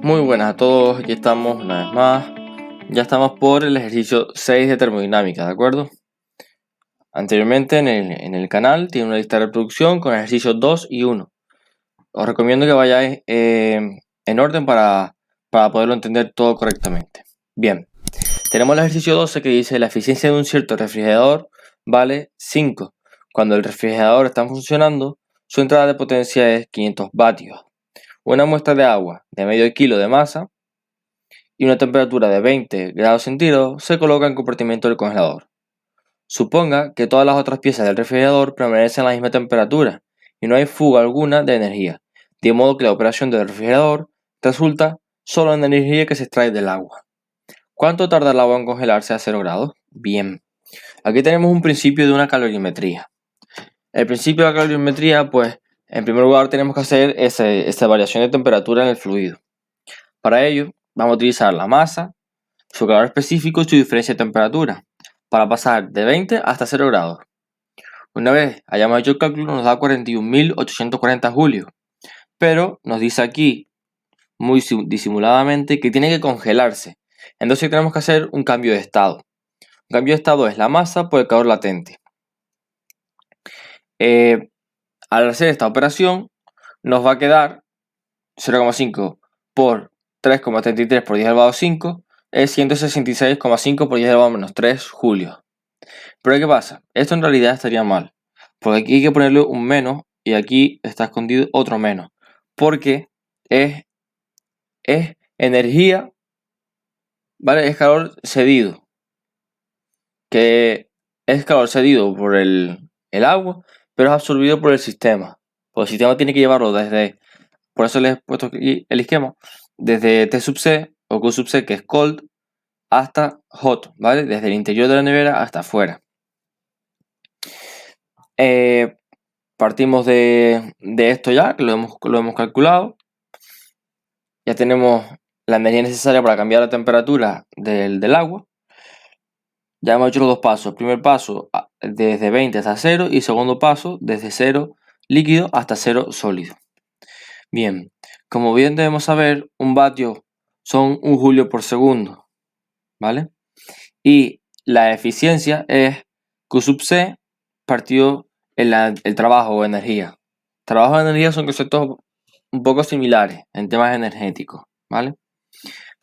Muy buenas a todos, aquí estamos una vez más. Ya estamos por el ejercicio 6 de termodinámica, ¿de acuerdo? Anteriormente en el canal tiene una lista de reproducción con ejercicios 2 y 1. Os recomiendo que vayáis en orden para poderlo entender todo correctamente. Bien, tenemos el ejercicio 12 que dice la eficiencia de un cierto refrigerador vale 5. Cuando el refrigerador está funcionando, su entrada de potencia es 500 vatios. Una muestra de agua de medio kilo de masa y una temperatura de 20 grados centígrados se coloca en compartimento del congelador. Suponga que todas las otras piezas del refrigerador permanecen a la misma temperatura y no hay fuga alguna de energía, de modo que la operación del refrigerador resulta solo en la energía que se extrae del agua. ¿Cuánto tarda el agua en congelarse a 0 grados? Bien, aquí tenemos un principio de una calorimetría. El principio de la calorimetría, pues, en primer lugar tenemos que hacer esa variación de temperatura en el fluido. Para ello, vamos a utilizar la masa, su calor específico y su diferencia de temperatura, para pasar de 20 hasta 0 grados. Una vez hayamos hecho el cálculo nos da 41.840 julios, pero nos dice aquí, muy disimuladamente, que tiene que congelarse. Entonces tenemos que hacer un cambio de estado. Un cambio de estado es la masa por el calor latente. Al hacer esta operación nos va a quedar 0,5 por 3,33 por 10 elevado a 5 es 166,5 por 10 elevado a menos 3 julios. Pero ¿qué pasa? Esto en realidad estaría mal, porque aquí hay que ponerle un menos y aquí está escondido otro menos, porque es energía, ¿vale? Es calor cedido, que es calor cedido por el agua, pero es absorbido por el sistema. Pues el sistema tiene que llevarlo desde, por eso les he puesto aquí el esquema, desde T sub C o Q sub C, que es cold, hasta hot, ¿vale? Desde el interior de la nevera hasta afuera. Partimos de esto ya, que lo hemos calculado. Ya tenemos la energía necesaria para cambiar la temperatura del agua. Ya hemos hecho los dos pasos. Primer paso desde 20 hasta 0 y segundo paso desde 0 líquido hasta 0 sólido. Bien, como bien debemos saber, un vatio son 1 julio por segundo, ¿vale? Y la eficiencia es Q sub C partido el trabajo o energía. Trabajo y energía son conceptos un poco similares en temas energéticos, ¿vale?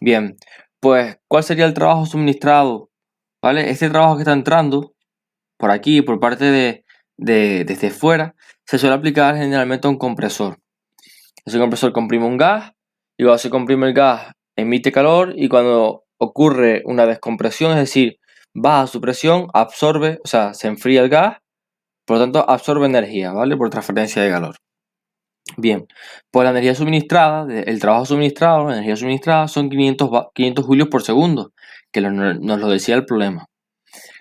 Bien, pues, ¿cuál sería el trabajo suministrado? ¿Vale? Este trabajo que está entrando por aquí, por parte desde fuera, se suele aplicar generalmente a un compresor. Ese compresor comprime un gas y cuando se comprime el gas emite calor y cuando ocurre una descompresión, es decir, baja su presión, absorbe, o sea, se enfría el gas, por lo tanto absorbe energía, ¿vale? Por transferencia de calor. Bien, pues la energía suministrada, el trabajo suministrado, la energía suministrada son 500 julios por segundo, que nos lo decía el problema.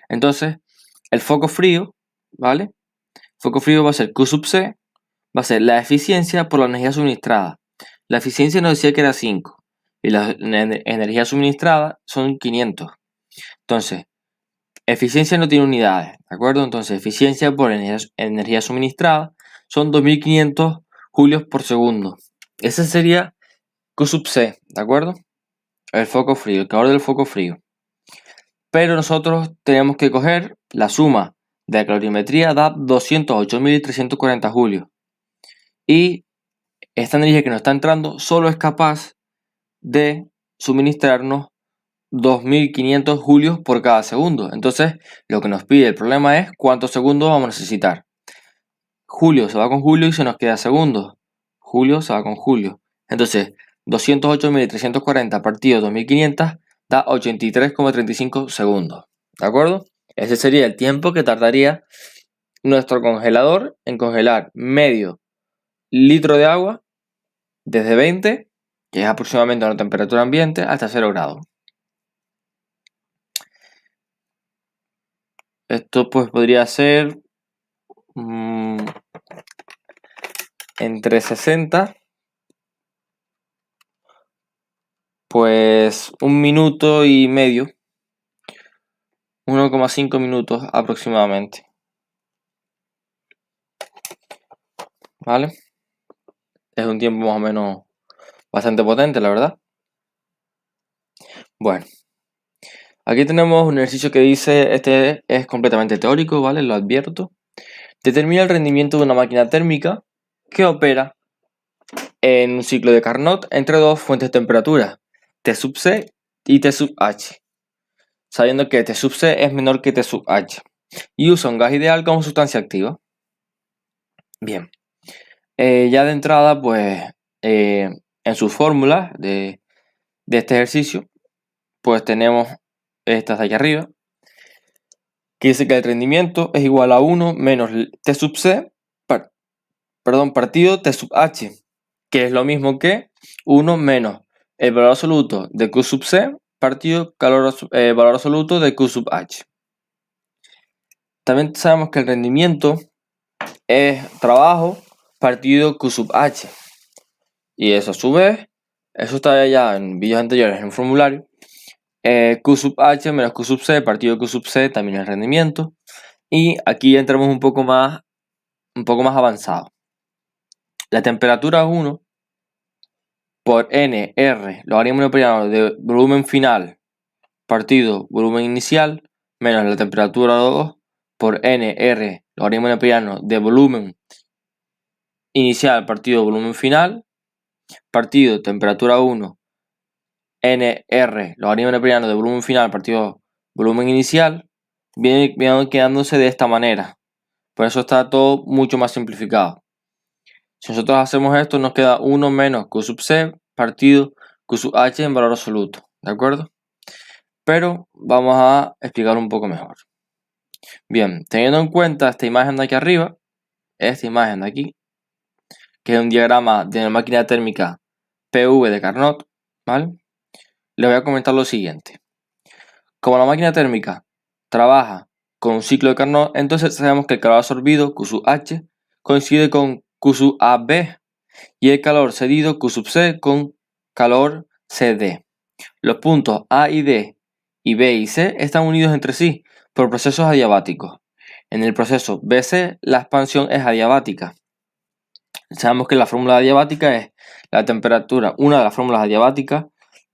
Entonces, el foco frío, ¿vale? Foco frío va a ser Q sub C, va a ser la eficiencia por la energía suministrada. La eficiencia nos decía que era 5 y la energía suministrada son 500. Entonces, eficiencia no tiene unidades, ¿de acuerdo? Entonces, eficiencia por energía suministrada son 2500 julios por segundo. Ese sería Q sub C, ¿de acuerdo? El foco frío, el calor del foco frío. Pero nosotros tenemos que coger la suma de la calorimetría, da 208.340 julios. Y esta energía que nos está entrando solo es capaz de suministrarnos 2500 julios por cada segundo. Entonces, lo que nos pide el problema es cuántos segundos vamos a necesitar. Julio se va con julio y se nos queda segundos. Julio se va con julio. Entonces, 208.340 partido 2500 da 83,35 segundos. ¿De acuerdo? Ese sería el tiempo que tardaría nuestro congelador en congelar medio litro de agua desde 20, que es aproximadamente una temperatura ambiente, hasta 0 grados. Esto pues podría ser entre 60, pues 1 minuto y medio, 1,5 minutos aproximadamente. ¿Vale? Es un tiempo más o menos bastante potente, la verdad. Bueno, aquí tenemos un ejercicio que dice, este es completamente teórico, ¿vale? Lo advierto. Determina el rendimiento de una máquina térmica que opera en un ciclo de Carnot entre dos fuentes de temperatura, T sub C y T sub H, sabiendo que T sub C es menor que T sub H, y usa un gas ideal como sustancia activa. Bien, ya de entrada, pues, en sus fórmulas de este ejercicio, pues tenemos estas de aquí arriba, que dice que el rendimiento es igual a 1 menos T sub C, partido T sub H, que es lo mismo que 1 menos el valor absoluto de Q sub C partido valor absoluto de Q sub H. También sabemos que el rendimiento es trabajo partido Q sub H. Y eso a su vez, eso está ya en vídeos anteriores en el formulario. Q sub H menos Q sub C partido Q sub C también es rendimiento. Y aquí entramos un poco más avanzado. La temperatura 1 por NR, logaritmo neperiano de volumen final partido volumen inicial, menos la temperatura 2 por NR, logaritmo neperiano de volumen inicial partido volumen final, partido temperatura 1, NR, logaritmo neperiano de volumen final partido volumen inicial, viene quedándose de esta manera. Por eso está todo mucho más simplificado. Si nosotros hacemos esto, nos queda 1 menos Q sub C partido Q sub H en valor absoluto, ¿de acuerdo? Pero vamos a explicar un poco mejor. Bien, teniendo en cuenta esta imagen de aquí arriba, esta imagen de aquí, que es un diagrama de una máquina térmica PV de Carnot, ¿vale? Les voy a comentar lo siguiente. Como la máquina térmica trabaja con un ciclo de Carnot, entonces sabemos que el calor absorbido, Q sub H, coincide con Q sub AB y el calor cedido, Q sub C, con calor CD. Los puntos A y D y B y C están unidos entre sí por procesos adiabáticos. En el proceso BC la expansión es adiabática. Sabemos que la fórmula adiabática es la temperatura, una de las fórmulas adiabáticas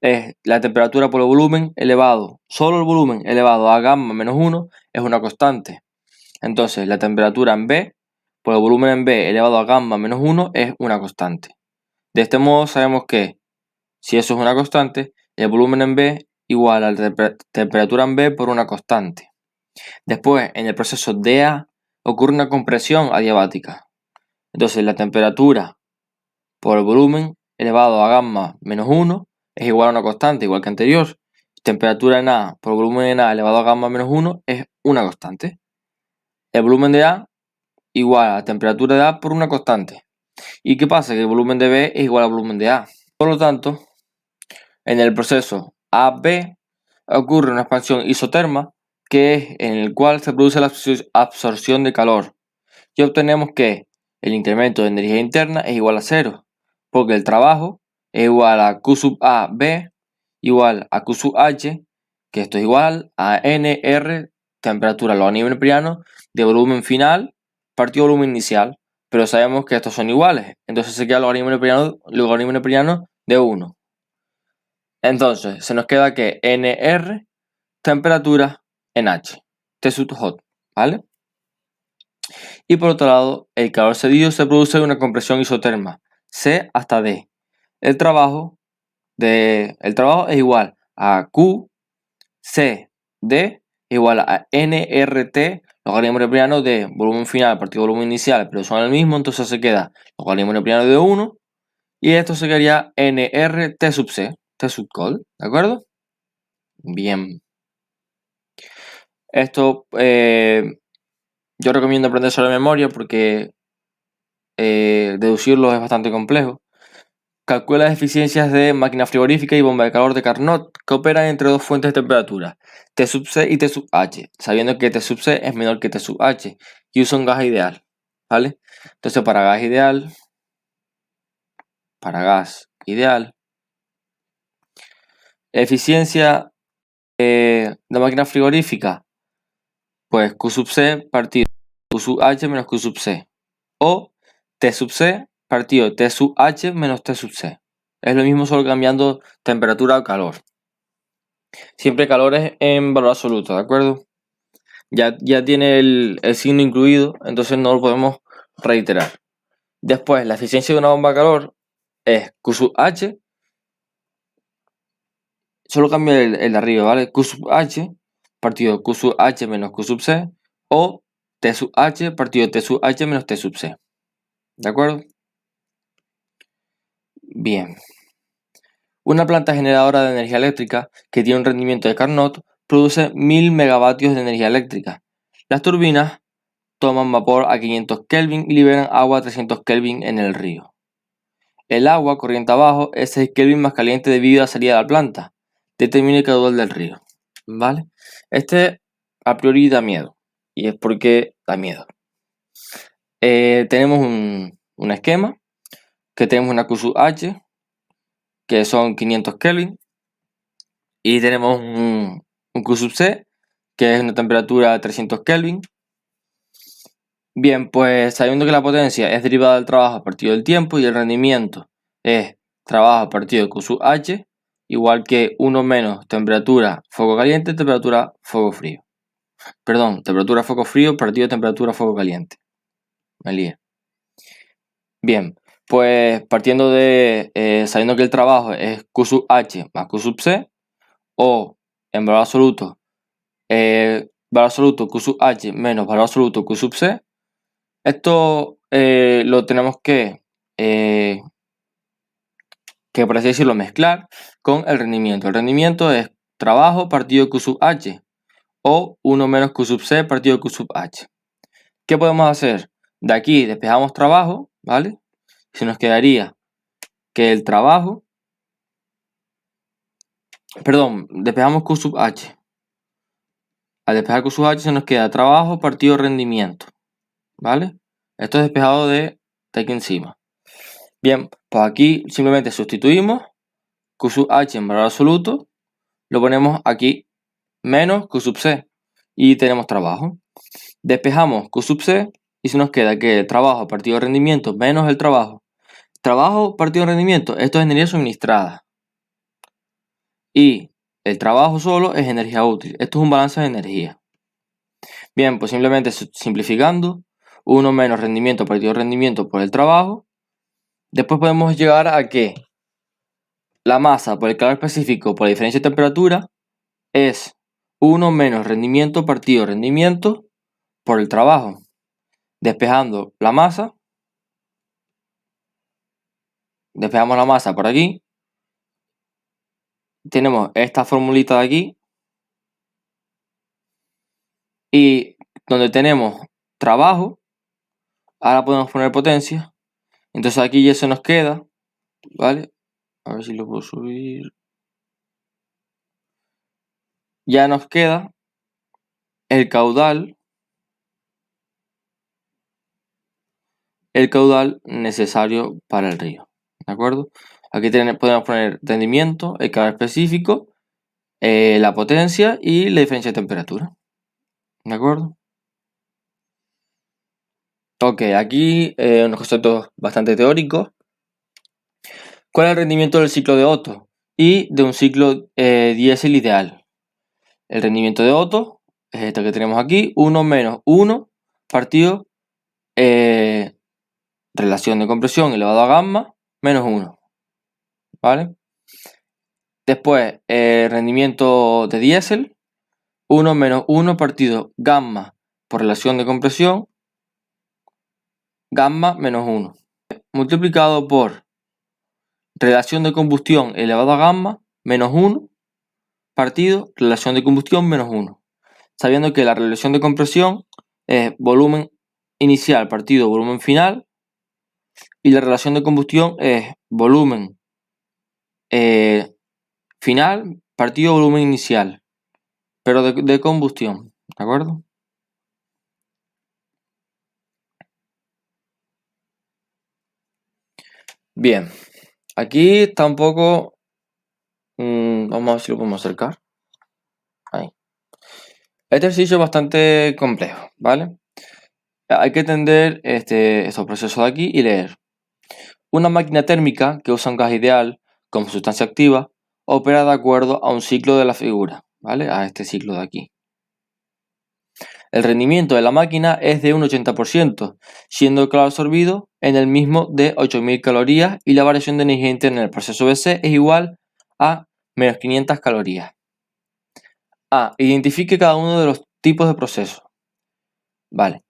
es la temperatura por el volumen elevado, solo el volumen elevado a gamma menos 1 es una constante. Entonces la temperatura en B por el volumen en B elevado a gamma menos 1 es una constante. De este modo sabemos que si eso es una constante, el volumen en B igual a la temperatura en B por una constante. Después, en el proceso DA ocurre una compresión adiabática. Entonces la temperatura por el volumen elevado a gamma menos 1 es igual a una constante, igual que anterior. Temperatura en A por volumen en A elevado a gamma menos 1 es una constante. El volumen de A igual a la temperatura de A por una constante. ¿Y qué pasa? Que el volumen de B es igual al volumen de A. Por lo tanto, en el proceso AB ocurre una expansión isoterma, que es en el cual se produce la absorción de calor. Y obtenemos que el incremento de energía interna es igual a 0, porque el trabajo es igual a Q sub A B igual a Q sub H, que esto es igual a NR, temperatura logaritmo neperiano de volumen final partido volumen inicial, pero sabemos que estos son iguales, entonces se queda logaritmo neperiano de 1. Entonces se nos queda que NR, temperatura en H, T sub hot, ¿vale? Y por otro lado, el calor cedido se produce en una compresión isoterma, C hasta D. El trabajo es igual a Q, C, D igual a NRT, logaritmo neperiano de volumen final partido volumen inicial, pero son el mismo, entonces se queda logaritmo neperiano de 1 y esto se quedaría NRT sub C, T sub col, ¿de acuerdo? Bien. Esto yo recomiendo aprender sobre memoria porque deducirlo es bastante complejo. Calcula las eficiencias de máquina frigorífica y bomba de calor de Carnot que operan entre dos fuentes de temperatura, T sub C y T sub H, sabiendo que T sub C es menor que T sub H y usa un gas ideal, ¿vale? Entonces para gas ideal, eficiencia de máquina frigorífica, pues Q sub C partido Q sub H menos Q sub C, o T sub C partido T sub H menos T sub C. Es lo mismo solo cambiando temperatura o calor. Siempre calores en valor absoluto, ¿de acuerdo? Ya tiene el signo incluido, entonces no lo podemos reiterar. Después, la eficiencia de una bomba de calor es Q sub H, solo cambia el de arriba, ¿vale? Q sub H partido Q sub H menos Q sub C, o T sub H partido T sub H menos T sub C. ¿De acuerdo? Bien. Una planta generadora de energía eléctrica que tiene un rendimiento de Carnot produce 1000 megavatios de energía eléctrica. Las turbinas toman vapor a 500 Kelvin y liberan agua a 300 Kelvin en el río. El agua corriente abajo es 6 Kelvin más caliente debido a la salida de la planta. Determine el caudal del río. ¿Vale? Este a priori da miedo. Y es porque da miedo. Tenemos un esquema que tenemos una Q sub H que son 500 Kelvin. Y tenemos un Q sub C que es una temperatura de 300 Kelvin. Bien, pues sabiendo que la potencia es derivada del trabajo a partir del tiempo y el rendimiento es trabajo a partir de Q sub H, igual que 1 menos temperatura foco caliente, temperatura foco frío. Perdón, temperatura foco frío partido de temperatura foco caliente. Me lié. Bien, pues partiendo de sabiendo que el trabajo es Q sub H más Q sub C, o en valor absoluto, valor absoluto Q sub H menos valor absoluto Q sub C, esto lo tenemos que por así decirlo, mezclar con el rendimiento. El rendimiento es trabajo partido Q sub H o 1 menos Q sub C partido Q sub H. ¿Qué podemos hacer? De aquí despejamos trabajo, ¿vale? Se nos quedaría que el trabajo, perdón, despejamos Q sub H. Al despejar Q sub H se nos queda trabajo partido rendimiento, ¿vale? Esto es despejado de aquí encima. Bien, pues aquí simplemente sustituimos Q sub H en valor absoluto, lo ponemos aquí menos Q sub C y tenemos trabajo. Despejamos Q sub C y se nos queda que el trabajo partido de rendimiento menos el trabajo. Trabajo partido de rendimiento, esto es energía suministrada. Y el trabajo solo es energía útil. Esto es un balance de energía. Bien, pues simplemente simplificando, 1 menos rendimiento partido de rendimiento por el trabajo. Después podemos llegar a que la masa por el calor específico por la diferencia de temperatura es 1 menos rendimiento partido rendimiento por el trabajo. Despejando la masa, despejamos la masa por aquí, tenemos esta formulita de aquí y donde tenemos trabajo, ahora podemos poner potencia, entonces aquí ya se nos queda, ¿vale? A ver si lo puedo subir. Ya nos queda el caudal necesario para el río, ¿de acuerdo? Aquí podemos poner rendimiento, el calor específico, la potencia y la diferencia de temperatura, ¿de acuerdo? Ok, aquí unos conceptos bastante teóricos. ¿Cuál es el rendimiento del ciclo de Otto y de un ciclo diésel ideal? El rendimiento de Otto es este que tenemos aquí, 1 menos 1 partido relación de compresión elevado a gamma menos 1, ¿vale? Después, rendimiento de diésel, 1 menos 1 partido gamma por relación de compresión, gamma menos 1, multiplicado por relación de combustión elevado a gamma menos 1 partido relación de combustión menos 1. Sabiendo que la relación de compresión es volumen inicial partido volumen final y la relación de combustión es volumen final partido volumen inicial, pero de combustión, ¿de acuerdo? Bien, aquí está un poco, vamos a ver si lo podemos acercar. Ahí. Este ejercicio es bastante complejo, ¿vale? Hay que entender estos procesos de aquí y leer. Una máquina térmica que usa un gas ideal como sustancia activa opera de acuerdo a un ciclo de la figura, ¿vale? A este ciclo de aquí. El rendimiento de la máquina es de un 80%, siendo el calor absorbido en el mismo de 8000 calorías y la variación de energía interna en el proceso BC es igual a menos 500 calorías. A. Identifique cada uno de los tipos de procesos. Vale.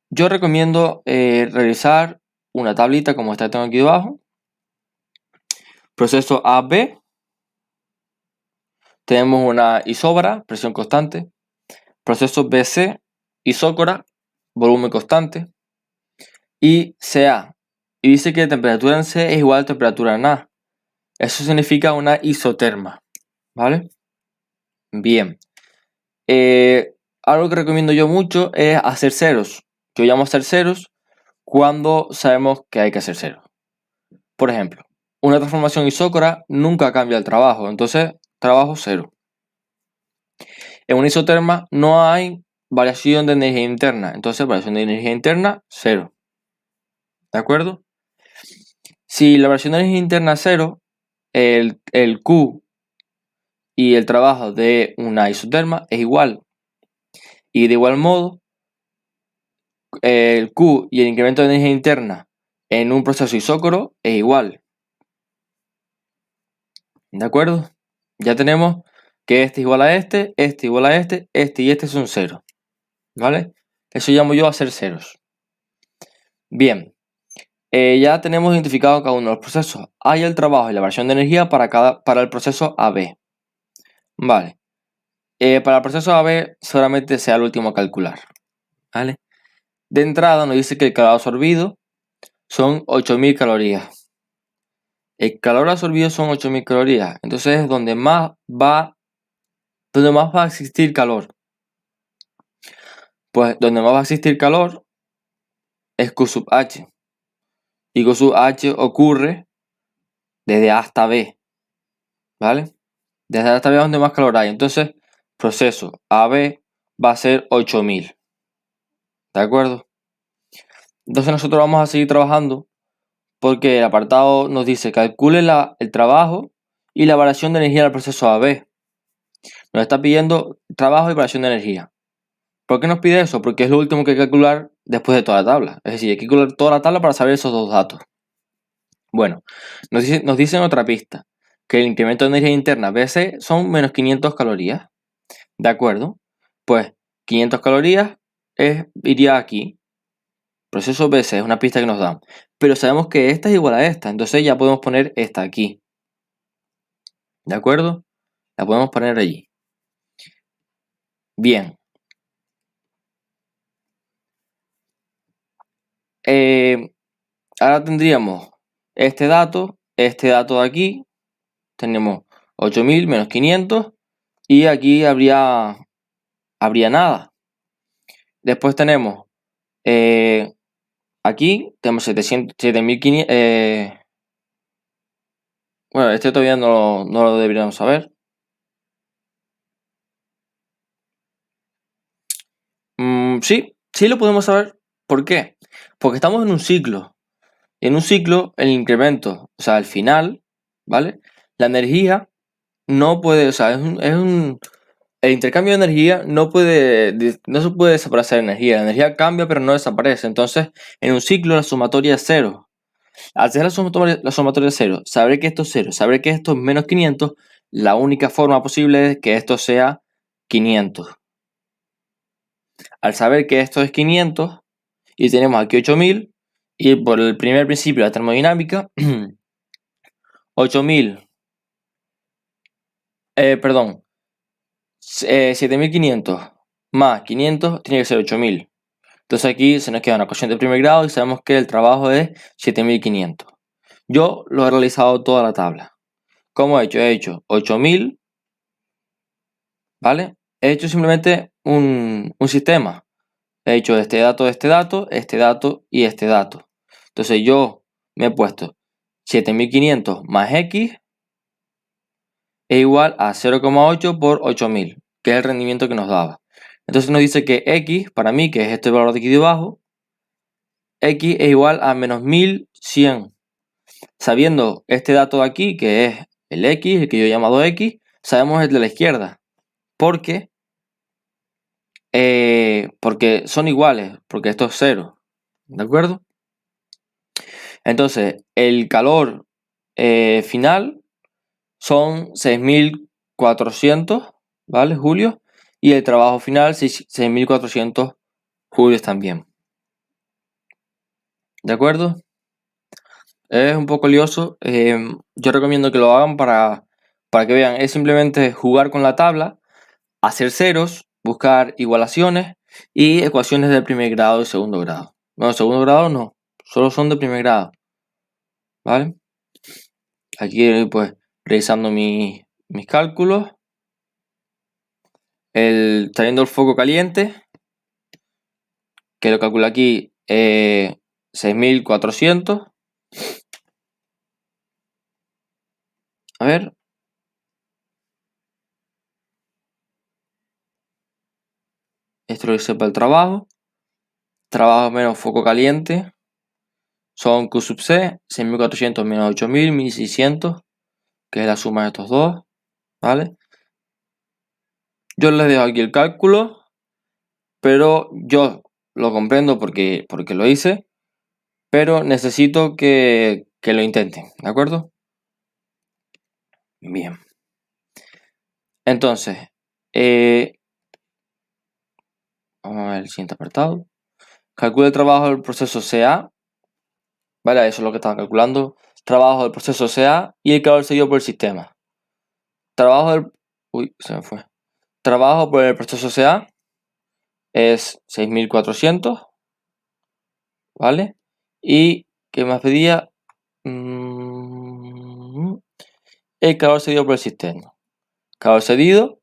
Yo recomiendo realizar una tablita como esta que tengo aquí debajo. Proceso AB. Tenemos una isóbara, presión constante. Proceso BC, isócora, volumen constante. Y CA. Y dice que temperatura en C es igual a temperatura en A. Eso significa una isoterma. ¿Vale? Bien. Algo que recomiendo yo mucho es hacer ceros. Yo llamo a hacer ceros cuando sabemos que hay que hacer ceros. Por ejemplo, una transformación isócora nunca cambia el trabajo, entonces trabajo cero. En una isoterma no hay variación de energía interna, entonces variación de energía interna, cero. ¿De acuerdo? Si la variación de energía interna es cero, el Q y el trabajo de una isoterma es igual. Y de igual modo, el Q y el incremento de energía interna en un proceso isócoro es igual. ¿De acuerdo? Ya tenemos que este es igual a este igual a este y este son cero. ¿Vale? Eso llamo yo a hacer ceros. Bien, ya tenemos identificado cada uno de los procesos. Hay el trabajo y la variación de energía para el proceso AB. Vale. Para el proceso AB seguramente sea el último a calcular. ¿Vale? De entrada nos dice que el calor absorbido son 8000 calorías. El calor absorbido son 8000 calorías. Entonces es donde más va a existir calor. Pues donde más va a existir calor es Q sub H. Y Q sub H ocurre desde A hasta B. ¿Vale? Desde A hasta B es donde más calor hay. Entonces, proceso AB va a ser 8000. ¿De acuerdo? Entonces nosotros vamos a seguir trabajando porque el apartado nos dice calcule el trabajo y la variación de energía del proceso AB. Nos está pidiendo trabajo y variación de energía. ¿Por qué nos pide eso? Porque es lo último que hay que calcular después de toda la tabla. Es decir, hay que calcular toda la tabla para saber esos dos datos. Bueno, nos dice en otra pista que el incremento de energía interna BC son menos 500 calorías. ¿De acuerdo? Pues 500 calorías iría aquí. Proceso BC es una pista que nos dan. Pero sabemos que esta es igual a esta. Entonces ya podemos poner esta aquí. ¿De acuerdo? La podemos poner allí. Bien. Ahora tendríamos este dato de aquí. Tenemos 8000 menos 500. Y aquí habría nada. Después tenemos aquí tenemos 7500. Bueno, este todavía no lo deberíamos saber. Sí lo podemos saber. ¿Por qué? Porque estamos en un ciclo. En un ciclo, el incremento, o sea, al final, ¿vale? La energía no puede, o sea, el intercambio de energía no se puede desaparecer energía. La energía cambia, pero no desaparece. Entonces, en un ciclo, la sumatoria es cero. Al hacer la sumatoria es cero, saber que esto es cero, saber que esto es menos 500, la única forma posible es que esto sea 500. Al saber que esto es 500 y tenemos aquí 8000, y por el primer principio de la termodinámica, 8000, 7500 más 500 tiene que ser 8000. Entonces aquí se nos queda una ecuación de primer grado y sabemos que el trabajo es 7500. Yo lo he realizado toda la tabla. ¿Cómo he hecho? He hecho 8000, ¿vale? He hecho simplemente un sistema. He hecho este dato, este dato, este dato y este dato. Entonces yo me he puesto 7500 más x es igual a 0,8 por 8000, que es el rendimiento que nos daba. Entonces nos dice que x, para mí, que es este valor de aquí debajo, x es igual a menos 1100. Sabiendo este dato de aquí, que es el X, el que yo he llamado X, sabemos el de la izquierda. Porque son iguales, porque esto es 0. ¿De acuerdo? Entonces, el calor final son 6.400, ¿vale? Julios. Y el trabajo final, 6.400 julios también. ¿De acuerdo? Es un poco lioso. Yo recomiendo que lo hagan para que vean. Es simplemente jugar con la tabla, hacer ceros, buscar igualaciones y ecuaciones de primer grado y segundo grado. No, segundo grado no, solo son de primer grado. ¿Vale? Aquí pues revisando mis cálculos. Trayendo el foco caliente, que lo calculo aquí 6.400. A ver. Esto lo hice para el trabajo. Trabajo menos foco caliente son Q sub C, 6.400 menos 8.000, 1.600, que es la suma de estos dos, ¿vale? Yo les dejo aquí el cálculo, pero yo lo comprendo porque lo hice, pero necesito que lo intenten, ¿de acuerdo? Bien. Entonces, vamos a ver el siguiente apartado. Calcula el trabajo del proceso CA, ¿vale? Eso es lo que estaba calculando. Trabajo del proceso CA y el calor seguido por el sistema. Trabajo del... Uy, se me fue. Trabajo por el proceso CA es 6.400, ¿vale? Y, ¿qué más pedía? El calor cedido por el sistema. Calor cedido,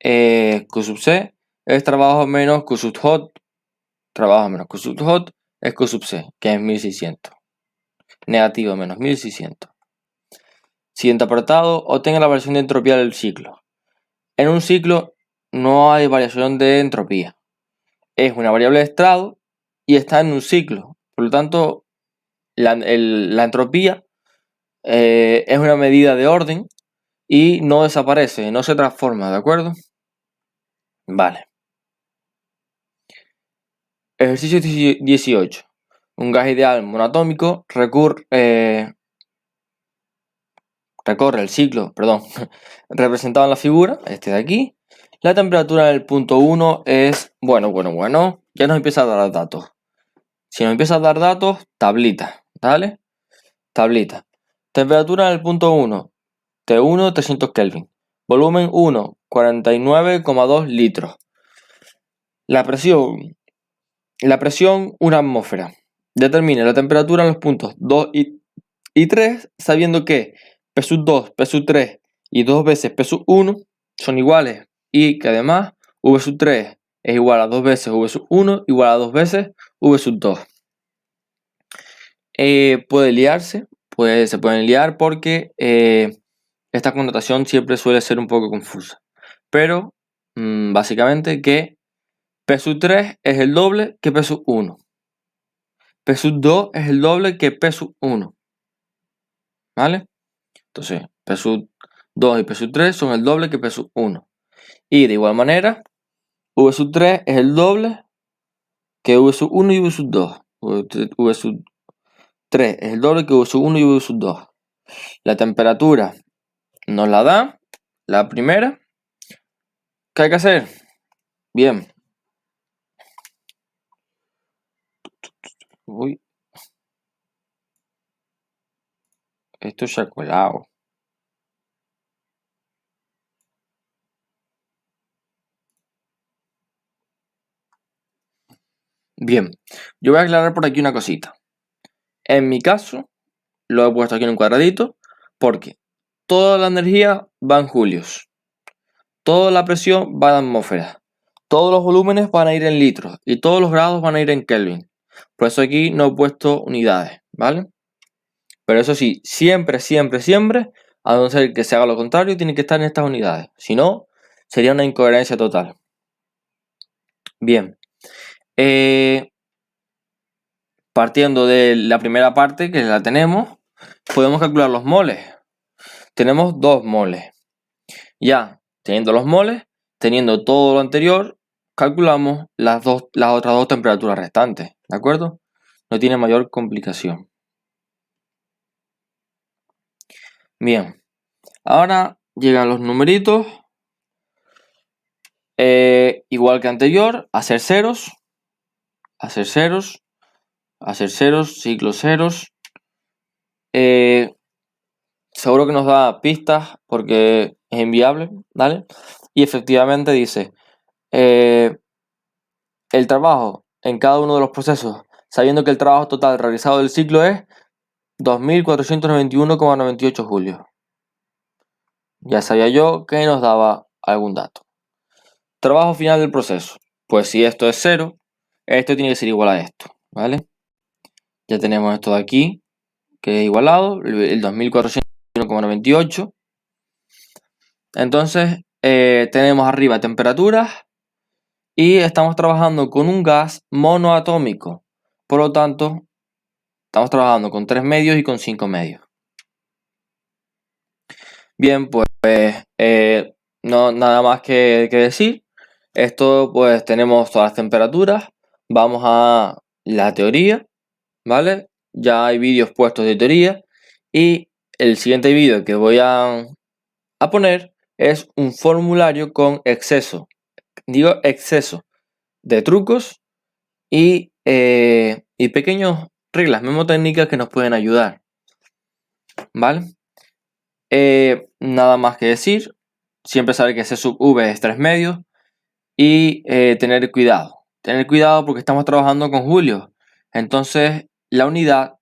Q sub C, es trabajo menos Q sub hot. Trabajo menos Q sub hot es Q sub C, que es 1.600. Negativo menos 1.600. Siguiente apartado, obtenga la variación de entropía del ciclo. En un ciclo no hay variación de entropía. Es una variable de estado y está en un ciclo. Por lo tanto, la entropía es una medida de orden y no desaparece, no se transforma, ¿de acuerdo? Vale. Ejercicio 18. Un gas ideal monoatómico recorre el ciclo, representado en la figura, este de aquí. La temperatura del punto 1 es, bueno, ya nos empieza a dar datos. Si nos empieza a dar datos, tablita, ¿vale? Tablita. Temperatura en el punto 1, T1, 300 Kelvin. Volumen 1, 49,2 litros. La presión, una atmósfera. Determine la temperatura en los puntos 2 y 3, sabiendo que P sub 2, P sub 3 y 2 veces P sub 1 son iguales y que además V sub 3 es igual a 2 veces V sub 1 igual a 2 veces V sub 2. Puede liarse, se pueden liar porque esta connotación siempre suele ser un poco confusa. Pero básicamente que P sub 3 es el doble que P sub 1. P sub 2 es el doble que P sub 1. ¿Vale? Entonces, P sub 2 y P sub 3 son el doble que P sub 1. Y de igual manera, V sub 3 es el doble que V sub 1 y V sub 2. V sub 3 es el doble que V sub 1 y V sub 2. La temperatura nos la da la primera. ¿Qué hay que hacer? Bien. Uy. Esto se ha colado. Bien, yo voy a aclarar por aquí una cosita. En mi caso, lo he puesto aquí en un cuadradito porque toda la energía va en julios, toda la presión va en atmósferas, todos los volúmenes van a ir en litros y todos los grados van a ir en Kelvin. Por eso aquí no he puesto unidades, ¿vale? Pero eso sí, siempre, a no ser que se haga lo contrario, tiene que estar en estas unidades. Si no, sería una incoherencia total. Bien. Partiendo de la primera parte, que la tenemos, podemos calcular los moles. Tenemos 2 moles. Ya, teniendo los moles, teniendo todo lo anterior, calculamos las otras 2 temperaturas restantes, ¿de acuerdo? No tiene mayor complicación. Bien, ahora llegan los numeritos. Igual que anterior, hacer ceros, ciclos ceros. Seguro que nos da pistas porque es inviable, ¿vale? Y efectivamente dice, el trabajo en cada uno de los procesos, sabiendo que el trabajo total realizado del ciclo es 2491,98 julios. Ya sabía yo que nos daba algún dato. Trabajo final del proceso. Pues si esto es 0, esto tiene que ser igual a esto, ¿vale? Ya tenemos esto de aquí, que es igualado, el 2491,98. Entonces, tenemos arriba temperaturas y estamos trabajando con un gas monoatómico. Por lo tanto, estamos trabajando con 3 medios y con 5 medios. Bien, pues no nada más que decir. Esto pues tenemos todas las temperaturas. Vamos a la teoría, ¿vale? Ya hay vídeos puestos de teoría. Y el siguiente vídeo que voy a poner es un formulario con exceso de trucos y pequeñas reglas mnemotécnicas que nos pueden ayudar, ¿vale? Nada más que decir, siempre saber que C sub V es 3 medios y tener cuidado porque estamos trabajando con julios. Entonces la unidad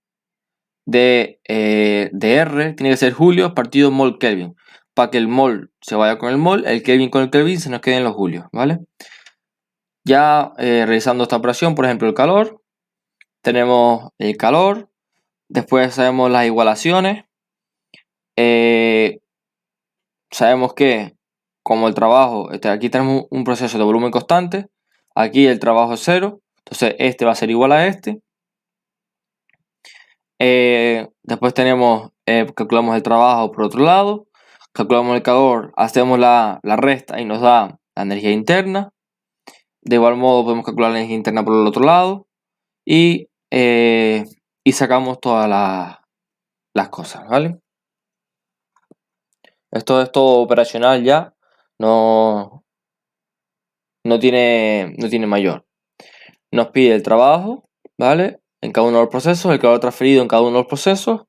de R tiene que ser julios partido mol Kelvin, para que el mol se vaya con el mol, el Kelvin con el Kelvin, se nos queden los julios, ¿vale? Ya realizando esta operación, por ejemplo el calor, tenemos el calor, después sabemos las igualaciones, sabemos que como el trabajo, aquí tenemos un proceso de volumen constante, aquí el trabajo es 0, entonces este va a ser igual a este. Después tenemos, calculamos el trabajo por otro lado, calculamos el calor, hacemos la resta y nos da la energía interna. De igual modo podemos calcular la energía interna por el otro lado y sacamos todas las cosas, ¿vale? Esto es todo operacional ya, no tiene mayor. Nos pide el trabajo, ¿vale? En cada uno de los procesos, el calor transferido en cada uno de los procesos,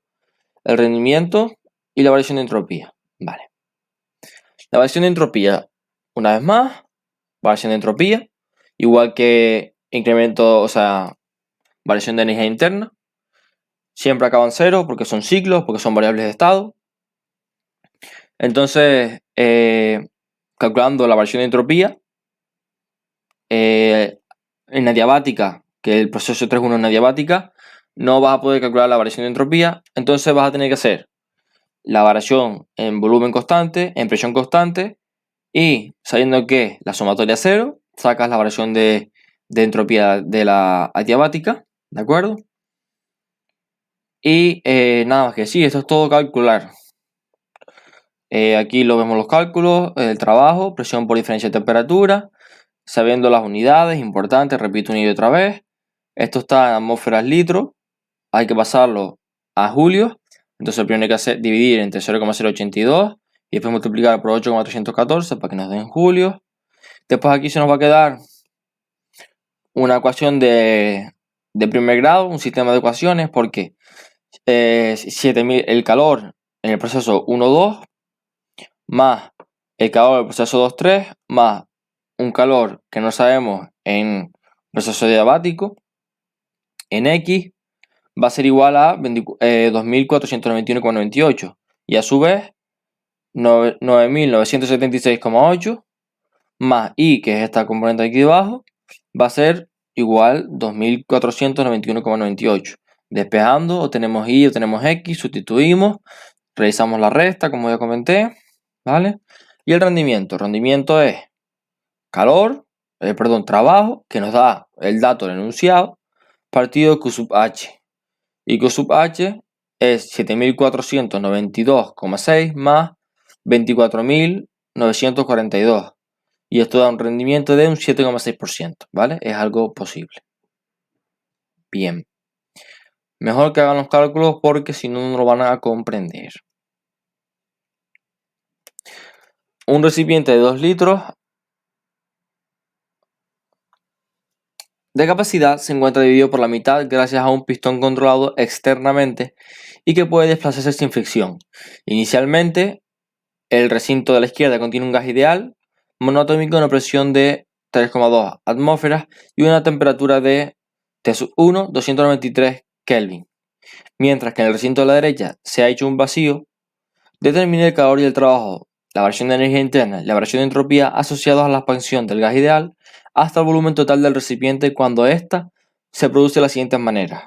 el rendimiento y la variación de entropía, ¿vale? La variación de entropía, una vez más, variación de entropía, igual que incremento, o sea, variación de energía interna, siempre acaban cero porque son ciclos, porque son variables de estado. Entonces, calculando la variación de entropía, en adiabática, que el proceso 3.1 en adiabática, no vas a poder calcular la variación de entropía, entonces vas a tener que hacer la variación en volumen constante, en presión constante, y sabiendo que la sumatoria es 0, sacas la variación de entropía de la adiabática, ¿de acuerdo? Y nada más que sí, esto es todo calcular. Aquí lo vemos los cálculos, el trabajo, presión por diferencia de temperatura, sabiendo las unidades, importante, repito una y otra vez. Esto está en atmósferas litros, hay que pasarlo a julios, entonces primero hay que hacer, dividir entre 0,082 y después multiplicar por 8,314 para que nos den julios. Después aquí se nos va a quedar una ecuación de primer grado, un sistema de ecuaciones, porque 7000, el calor en el proceso 1,2 más el calor del proceso 2,3 más un calor que no sabemos en proceso diabático en X va a ser igual a 2491,98 y a su vez 9976,8 más Y, que es esta componente de aquí debajo, va a ser igual 2491,98. Despejando, obtenemos Y, obtenemos X, sustituimos, realizamos la resta, como ya comenté, ¿vale? Y el rendimiento es calor, trabajo, que nos da el dato del enunciado, partido Q sub H. Y Q sub H es 7.492,6 más 24.942. Y esto da un rendimiento de un 7,6%, ¿vale? Es algo posible. Bien. Mejor que hagan los cálculos porque si no, no lo van a comprender. Un recipiente de 2 litros de capacidad se encuentra dividido por la mitad gracias a un pistón controlado externamente y que puede desplazarse sin fricción. Inicialmente, el recinto de la izquierda contiene un gas ideal monoatómico a una presión de 3,2 atmósferas y una temperatura de T1 293 Kelvin, mientras que en el recinto de la derecha se ha hecho un vacío. Determine el calor y el trabajo, la variación de energía interna y la variación de entropía asociados a la expansión del gas ideal hasta el volumen total del recipiente cuando ésta se produce de las siguientes maneras.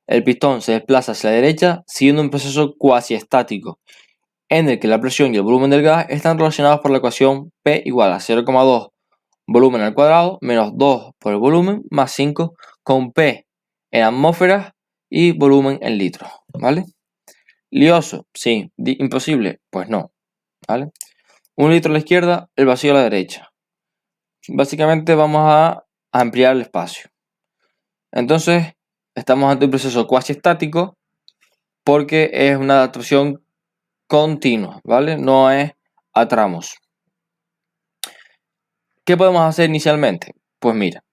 El pistón se desplaza hacia la derecha siguiendo un proceso cuasi estático, en el que la presión y el volumen del gas están relacionados por la ecuación P igual a 0,2 volumen al cuadrado menos 2 por el volumen más 5 con P en atmósferas y volumen en litros, ¿vale? Lioso, sí. Imposible, pues no, ¿vale? 1 litro a la izquierda, el vacío a la derecha. Básicamente vamos a ampliar el espacio. Entonces, estamos ante un proceso cuasi estático porque es una adaptación continua, ¿vale? No es a tramos. ¿Qué podemos hacer inicialmente? Pues mira,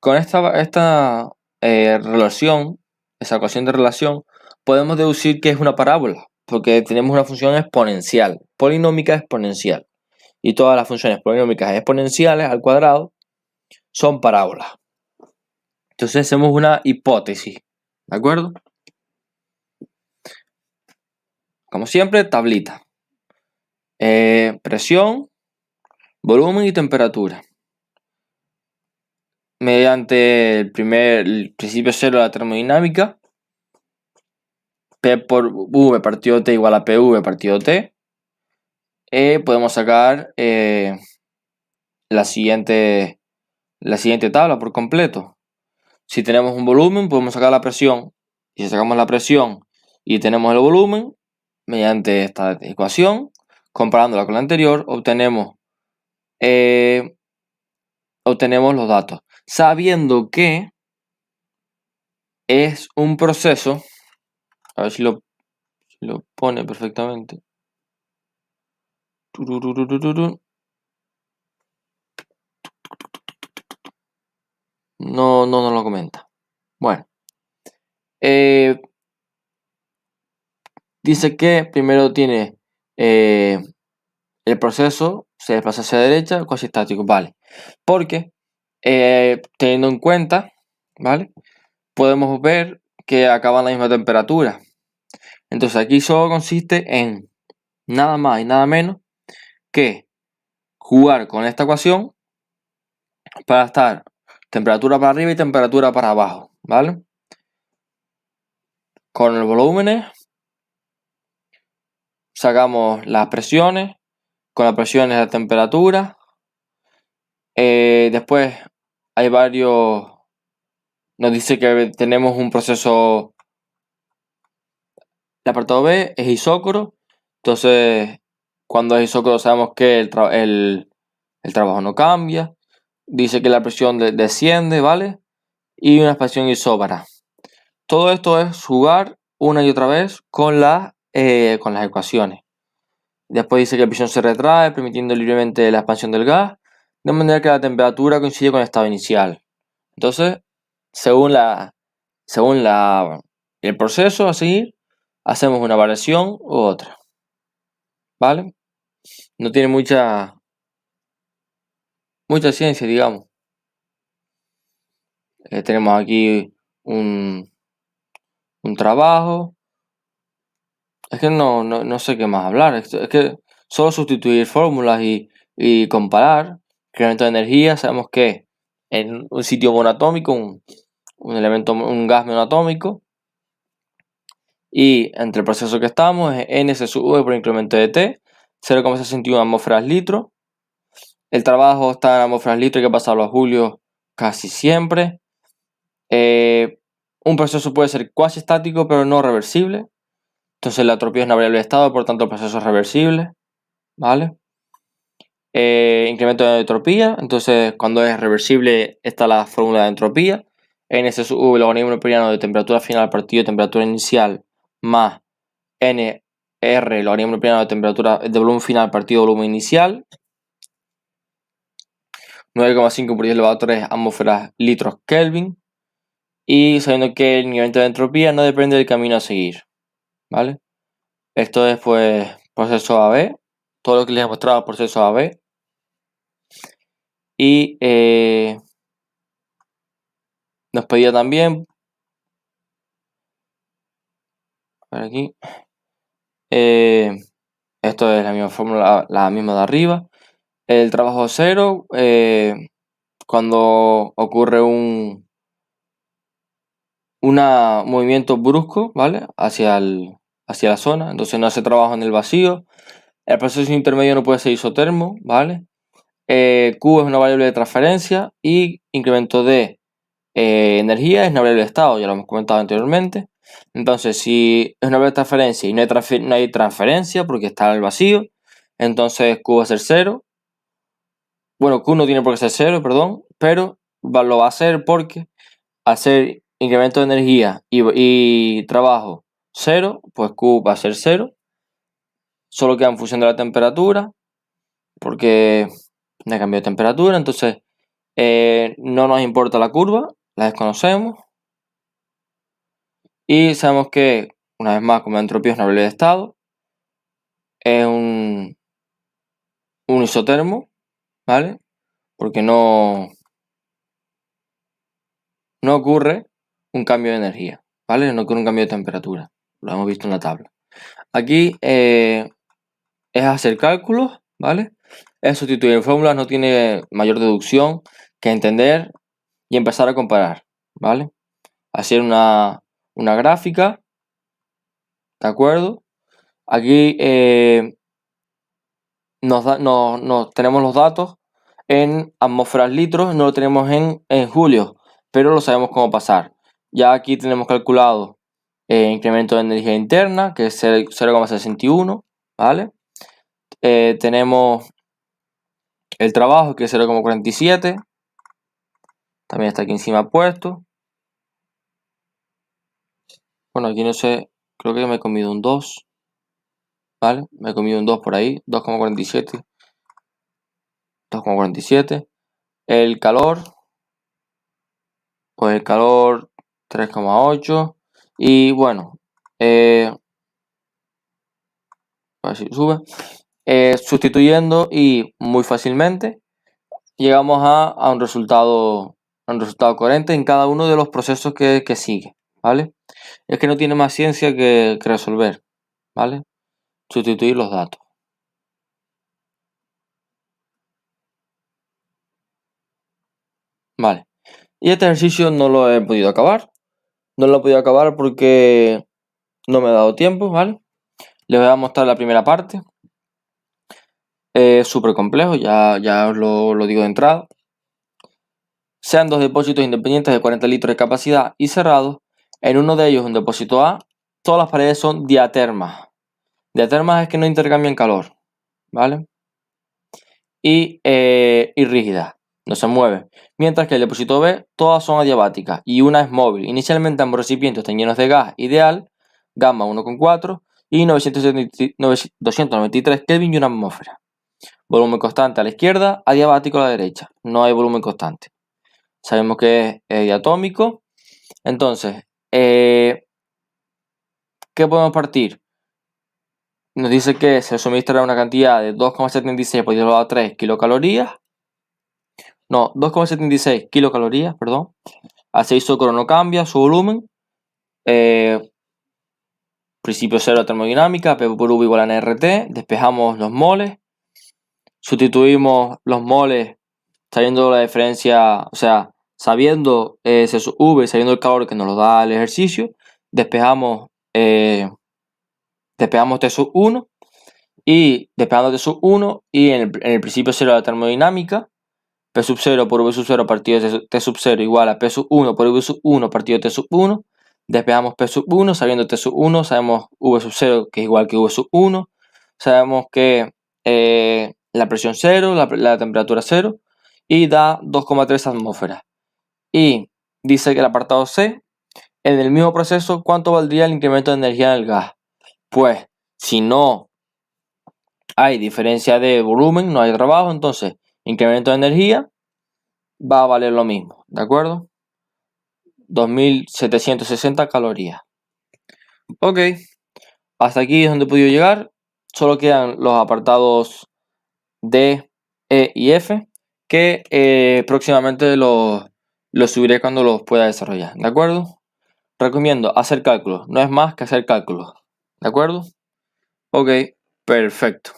con esta relación, esa ecuación de relación, podemos deducir que es una parábola, porque tenemos una función exponencial, polinómica exponencial. Y todas las funciones polinómicas exponenciales al cuadrado son parábolas. Entonces hacemos una hipótesis, ¿de acuerdo? Como siempre, tablita. Presión, volumen y temperatura. Mediante el principio cero de la termodinámica, P por V partido T igual a PV partido T, podemos sacar la siguiente tabla por completo. Si tenemos un volumen, podemos sacar la presión. Y si sacamos la presión y tenemos el volumen, mediante esta ecuación, comparándola con la anterior, obtenemos los datos. Sabiendo que es un proceso, a ver si lo pone perfectamente. No lo comenta. Bueno. Dice que primero tiene el proceso, se desplaza hacia la derecha, cuasi estático, vale. Porque teniendo en cuenta, ¿vale? Podemos ver que acaban a la misma temperatura. Entonces aquí solo consiste en nada más y nada menos que jugar con esta ecuación para estar temperatura para arriba y temperatura para abajo, ¿vale? Con los volúmenes sacamos las presiones, con las presiones la temperatura. Después hay varios, nos dice que tenemos un proceso, el apartado B es isócoro, entonces cuando es isócoro sabemos que el trabajo no cambia, dice que la presión desciende, ¿vale? Y una expansión isóbara. Todo esto es jugar una y otra vez con las ecuaciones. Después dice que la presión se retrae, permitiendo libremente la expansión del gas, de manera que la temperatura coincide con el estado inicial. Entonces, según el proceso a seguir, hacemos una variación u otra. ¿Vale? No tiene mucha ciencia, digamos. Tenemos aquí un trabajo. Es que no sé qué más hablar. Es que solo sustituir fórmulas y comparar. Incremento de energía, sabemos que en un sitio monoatómico, un gas monoatómico, y entre el proceso que estamos es N se sube por incremento de T, 0,61 atmósferas litro. El trabajo está en atmósferas litro, hay que pasarlo a julio casi siempre. Un proceso puede ser cuasi estático, pero no reversible. Entonces la entropía es una variable de estado, por tanto el proceso es reversible, ¿vale? Incremento de entropía, entonces cuando es reversible está la fórmula de entropía. N sub V, logaritmo neperiano de temperatura final partido de temperatura inicial, más NR, logaritmo neperiano de temperatura de volumen final partido de volumen inicial. 9,5 por 10 elevado a 3 atmósferas litros Kelvin. Y sabiendo que el incremento de entropía no depende del camino a seguir, ¿vale? Esto es pues proceso AB, todo lo que les he mostrado proceso AB. Y nos pedía también, por aquí, esto es la misma fórmula, la misma de arriba. El trabajo cero, cuando ocurre un movimiento brusco, ¿vale? Hacia la zona, entonces no hace trabajo en el vacío. El proceso intermedio no puede ser isotermo, ¿vale? Q es una variable de transferencia y incremento de energía es una variable de estado, ya lo hemos comentado anteriormente. Entonces, si es una variable de transferencia y no hay transferencia porque está en el vacío, entonces Q va a ser 0. Bueno, Q no tiene por qué ser 0, perdón, pero lo va a hacer porque al ser incremento de energía y trabajo 0, pues Q va a ser 0. Solo queda en función de la temperatura, porque no hay cambio de temperatura, entonces no nos importa la curva, la desconocemos. Y sabemos que, una vez más, como la entropía es una variable de estado, es un isotermo, ¿vale? Porque no ocurre un cambio de energía, ¿vale? No ocurre un cambio de temperatura. Lo hemos visto en la tabla. Aquí es hacer cálculos, ¿vale? Es sustituir fórmulas, no tiene mayor deducción que entender y empezar a comparar, ¿vale? Hacer una gráfica, ¿de acuerdo? Aquí tenemos los datos en atmósferas litros, no lo tenemos en julios, pero lo sabemos cómo pasar. Ya aquí tenemos calculado incremento de energía interna, que es 0,61, ¿vale? Tenemos el trabajo, que es 0,47, también está aquí encima puesto. Bueno, aquí no sé, creo que me he comido un 2, ¿vale? Me he comido un 2 por ahí, 2,47. 2,47. El calor, pues el calor 3,8. Y bueno, a ver si sube. Sustituyendo y muy fácilmente llegamos a un resultado coherente en cada uno de los procesos que sigue, ¿vale? Es que no tiene más ciencia que resolver, ¿vale? Sustituir los datos. Vale. Y este ejercicio no lo he podido acabar. No lo he podido acabar porque no me ha dado tiempo, ¿vale? Les voy a mostrar la primera parte. Es súper complejo, ya os lo digo de entrada. Sean dos depósitos independientes de 40 litros de capacidad y cerrados. En uno de ellos, un depósito A, todas las paredes son diatermas. Diatermas es que no intercambian calor, ¿vale? Y rígidas, no se mueven. Mientras que el depósito B, todas son adiabáticas y una es móvil. Inicialmente ambos recipientes están llenos de gas ideal, gamma 1,4 y 293 Kelvin y una atmósfera. Volumen constante a la izquierda, adiabático a la derecha. No hay volumen constante. Sabemos que es diatómico. Entonces, ¿qué podemos partir? Nos dice que se suministra una cantidad de 2,76 por 10 elevado a 3 kilocalorías. No, 2,76 kilocalorías, perdón. Así isócoro no cambia su volumen. Principio cero de termodinámica, P por V igual a NRT. Despejamos los moles. Sustituimos los moles sabiendo la diferencia, o sea, sabiendo C sub V, sabiendo el calor que nos lo da el ejercicio. Despejamos T sub 1 y despejando T sub 1 y en el principio cero de la termodinámica, P sub 0 por V sub 0 partido de T sub 0 igual a P sub 1 por V sub 1 partido de T sub 1. Despejamos P sub 1, sabiendo T sub 1, sabemos V sub 0 que es igual que V sub 1, sabemos que la presión 0, la temperatura 0 y da 2,3 atmósferas. Y dice que el apartado C, en el mismo proceso, ¿cuánto valdría el incremento de energía en el gas? Pues si no hay diferencia de volumen, no hay trabajo, entonces incremento de energía va a valer lo mismo, ¿de acuerdo? 2760 calorías. Ok, hasta aquí es donde he podido llegar. Solo quedan los apartados D, E y F, que próximamente los subiré cuando los pueda desarrollar, ¿de acuerdo? Recomiendo hacer cálculos, no es más que hacer cálculos, ¿de acuerdo? Ok, perfecto.